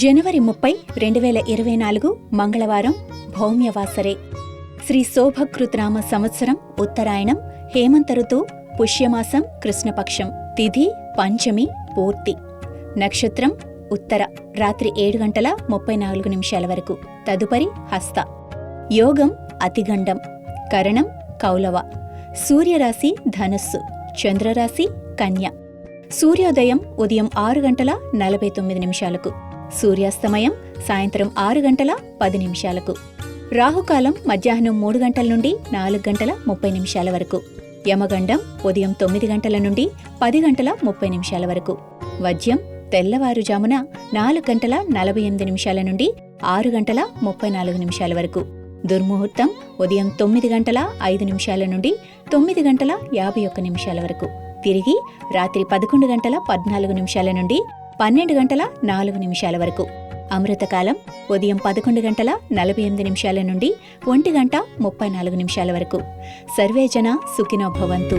జనవరి 30, 2024 మంగళవారం భౌమ్యవాసరే. శ్రీ శోభకృత్నామ సంవత్సరం ఉత్తరాయణం, హేమంత ఋతువు, పుష్యమాసం, కృష్ణపక్షం, తిథి పంచమి పూర్తి, నక్షత్రం ఉత్తర, రాత్రి 7:34 వరకు, తదుపరి హస్త. యోగం అతిగండం, కరణం కౌలవ, సూర్యరాశి ధనుస్సు, చంద్రరాశి కన్య. సూర్యోదయం ఉదయం 6:49, సూర్యాస్తమయం సాయంత్రం 6:10. రాహుకాలం మధ్యాహ్నం 3 గంటల నుండి 4:30 వరకు. యమగండం ఉదయం 9 గంటల నుండి 10:30 వరకు. వజ్యం తెల్లవారుజామున 4:48 నుండి 6:34 వరకు. దుర్ముహూర్తం ఉదయం 9:05 నుండి 9:51 వరకు. తిరిగి రాత్రి 11:14 నుండి 12:04 వరకు. అమృతకాలం ఉదయం 11:48 నుండి 1:34 వరకు. సర్వేజన సుఖినో భవంతు.